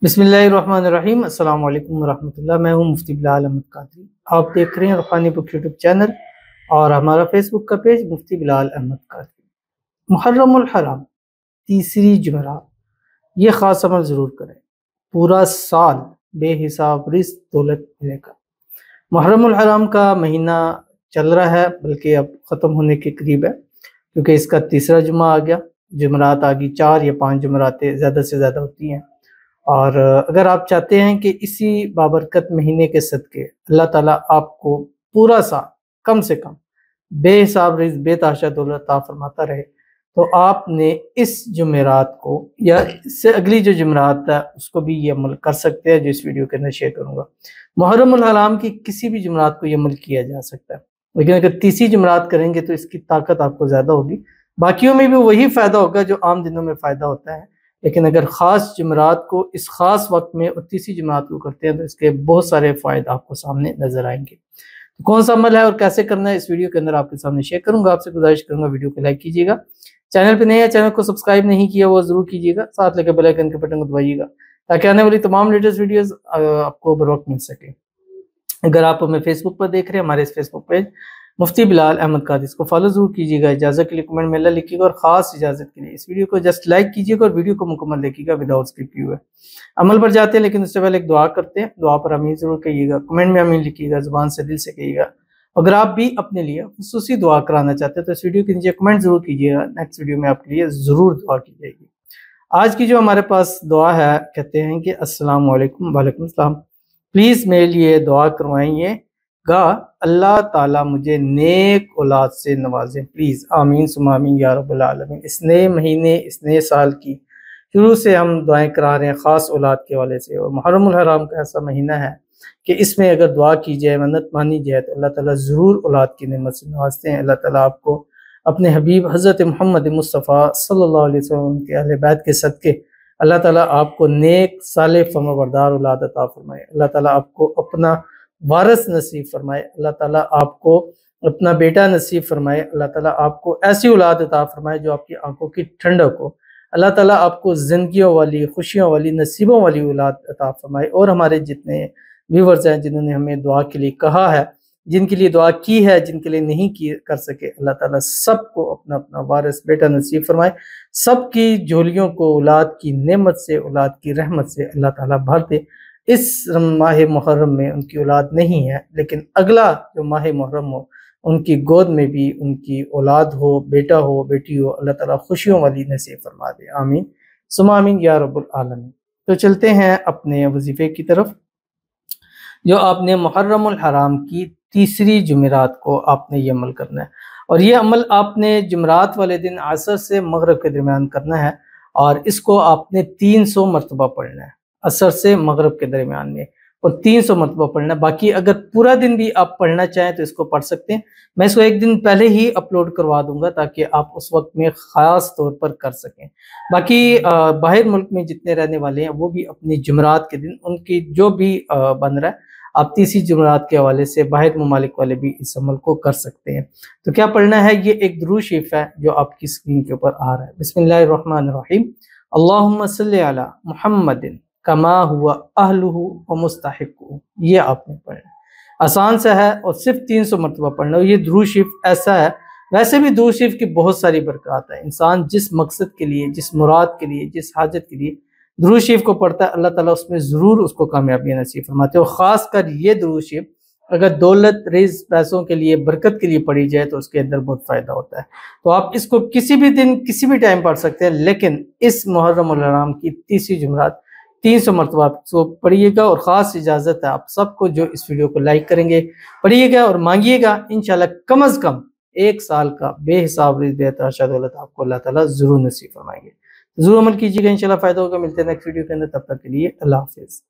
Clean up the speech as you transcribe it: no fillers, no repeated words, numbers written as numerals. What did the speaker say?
बिस्मिल्लाहिर्रहमानिर्रहीम। अस्सलाम वालेकुम वरहमतुल्लाह। मैं हूं मुफ्ती बिलाल अहमद कादरी। आप देख रहे हैं रूहानी बुक यूट्यूब चैनल और हमारा फेसबुक का पेज मुफ्ती बिलाल अहमद कादरी। मुहर्रमुल हराम तीसरी जुमेरात, ये ख़ास अमल ज़रूर करें। पूरा साल बेहिसाब रिज़्क़ दौलत मिलेगा। मुहर्रमुल हराम का महीना चल रहा है, बल्कि अब ख़त्म होने के करीब है, क्योंकि इसका तीसरा जुमा आ गया। जुमरात आ गई, 4 या 5 जुमरातें ज़्यादा से ज़्यादा होती हैं। और अगर आप चाहते हैं कि इसी बाबरकत महीने के सदके अल्लाह ताला आपको पूरा साल कम से कम बेहिसाब रिज़्क़ बेतहाशा दौलत अता फरमाता रहे, तो आपने इस जुमेरात को या इससे अगली जो जुमेरात है उसको भी ये अमल कर सकते हैं, जो इस वीडियो के अंदर शेयर करूँगा। मुहर्रमुल हराम की किसी भी जुमेरात को ये अमल किया जा सकता है, लेकिन अगर तीसरी जुमेरात करेंगे तो इसकी ताकत आपको ज़्यादा होगी। बाकियों में भी वही फ़ायदा होगा जो आम दिनों में फ़ायदा होता है, लेकिन अगर ख़ास जुमेरात को इस ख़ास वक्त में और तीसरी जुमेरात को करते हैं तो इसके बहुत सारे फ़ायदे आपको सामने नज़र आएंगे। तो कौन सा अमल है और कैसे करना है, इस वीडियो के अंदर आपके सामने शेयर करूंगा। आपसे गुजारिश करूंगा वीडियो को लाइक कीजिएगा, चैनल पे नए हैं चैनल को सब्सक्राइब नहीं किया वो ज़रूर कीजिएगा, साथ लगे बेल आइकन के बटन को दबाइएगा ताकि आने वाली तमाम लेटेस्ट वीडियोज़ आपको बर वक्त मिल सके। अगर आप हमें फेसबुक पर देख रहे हैं, हमारे इस फेसबुक पेज मुफ्ती बिलाल अहमद कादरी, इसको फॉलो जरूर कीजिएगा। इजाज़त के लिए कमेंट में अल्लाह लिखिएगा और ख़ास इजाज़त के लिए इस वीडियो को जस्ट लाइक कीजिएगा और वीडियो को मुकम्मल देखिएगा विदाउट स्किप किए हुए। अमल पर जाते हैं, लेकिन उससे पहले एक दुआ करते हैं। दुआ पर आमीन ज़रूर कहिएगा, कमेंट में आमीन लिखिएगा, ज़ुबान से दिल से कहिएगा। अगर आप भी अपने लिए खुसूसी दुआ कराना चाहते हैं तो इस वीडियो के नीचे कमेंट जरूर कीजिएगा, नेक्स्ट वीडियो में आपके लिए ज़रूर दुआ की जाएगी। आज की जो हमारे पास दुआ है, कहते हैं कि अस्सलाम वालेकुम। वालेकुम सलाम। प्लीज़ मेरे लिए दुआ करवाइएगा, अल्लाह ताला मुझे नेक औलाद से नवाजें, प्लीज़ आमीन सुम्मा आमीन या रब्बल आलमीन। इस नए महीने, इस नए साल की शुरू से हम दुआएं करा रहे हैं ख़ास औलाद के हवाले से। और मुहर्रमुल हराम का ऐसा महीना है कि इसमें अगर दुआ की जाए, मन्नत मानी जाए, तो अल्लाह ताला ज़रूर औलाद की नेमत से नवाजते हैं। अल्लाह ताला आपको अपने हबीब हज़रत मोहम्मद मुस्तफ़ा सल्लल्लाहु अलैहि वसल्लम के अहले बैत के सदके अल्लाह ताला आपको नेक साले फरमाबरदार औलाद अता फरमाए। अल्लाह ताला आपको अपना वारिस नसीब फरमाए। अल्लाह ताला आपको अपना बेटा नसीब फरमाए। अल्लाह ताला आपको ऐसी औलाद अता फरमाए जो आपकी आंखों की ठंडक हो। अल्लाह ताला आपको ज़िंदगियों वाली, खुशियों वाली, नसीबों वाली औलाद अता फरमाए। और हमारे जितने व्यूवर्स हैं जिन्होंने हमें दुआ के लिए कहा है, जिनके लिए दुआ की है, जिनके लिए नहीं की कर सके, अल्लाह ताला सबको अपना अपना वारिस बेटा नसीब फरमाए। सबकी झोलियों को औलाद की नेमत से, औलाद की रहमत से अल्लाह ताला भर दे। इस माह मुहर्रम में उनकी औलाद नहीं है, लेकिन अगला जो माह मुहर्रम हो उनकी गोद में भी उनकी औलाद हो, बेटा हो, बेटी हो, अल्लाह ताला खुशियों वाली नसीब फरमा दे। आमीन सुम्मा आमीन या रब्बुल आलमीन। तो चलते हैं अपने वजीफे की तरफ, जो आपने मुहर्रमुल हराम की तीसरी जुमेरात को आपने ये अमल करना है। और ये अमल आपने जुमेरात वाले दिन असर से मगरिब के दरमियान करना है, और इसको आपने 300 मरतबा पढ़ना है, असर से मगरिब के दरमियान में, और 300 मरतबा पढ़ना है। बाकी अगर पूरा दिन भी आप पढ़ना चाहें तो इसको पढ़ सकते हैं। मैं इसको एक दिन पहले ही अपलोड करवा दूंगा ताकि आप उस वक्त में ख़ास तौर पर कर सकें। बाकी बाहर मुल्क में जितने रहने वाले हैं वो भी अपनी जुमेरात के दिन उनकी जो भी बन रहा है, आप तीसरी जुमेरात के हवाले से बाहर ममालिक वाले भी इस अमल को कर सकते हैं। तो क्या पढ़ना है, ये एक दुरूद शरीफ है जो आपकी स्क्रीन के ऊपर आ रहा है। बिस्मिल्लाहिर्रहमानिर्रहीम। अल्लाहुम्मा सल्ली अला मुहम्मदिन कमा हुआ अहलुहु व मुस्तहिक़ुहु। ये आपने पढ़ना है, आसान सा है और सिर्फ 300 मरतबा पढ़ना है। ये दुरूद शरीफ ऐसा है, वैसे भी दुरूद शरीफ की बहुत सारी बरकत है। इंसान जिस मकसद के लिए, जिस मुराद के लिए, जिस हाजत के लिए दुरूद शरीफ को पढ़ता है, अल्लाह ताला उसमें ज़रूर उसको कामयाबी नसीब फरमाते हैं। और ख़ास कर ये दुरूद शरीफ अगर दौलत, रिज़्क़, पैसों के लिए, बरकत के लिए पढ़ी जाए तो उसके अंदर बहुत फ़ायदा होता है। तो आप इसको किसी भी दिन, किसी भी टाइम पढ़ सकते हैं, लेकिन इस मुहर्रमुल हराम की तीसरी जुमेरात 300 मरतबा आप इसको पढ़िएगा। और ख़ास इजाज़त है आप सबको जो इस वीडियो को लाइक करेंगे, पढ़िएगा और मांगिएगा, इंशाल्लाह कम अज़ कम 1 साल का बेहिसाब रिज़्क़ बेतहाशा दौलत आपको अल्लाह ताला ज़रूर नसीब फरमाएंगे। ज़रूर अमल कीजिएगा, इंशाल्लाह फ़ायदा होगा। मिलते हैं नेक्स्ट वीडियो के अंदर, तब तक के लिए अल्लाह हाफ़िज़।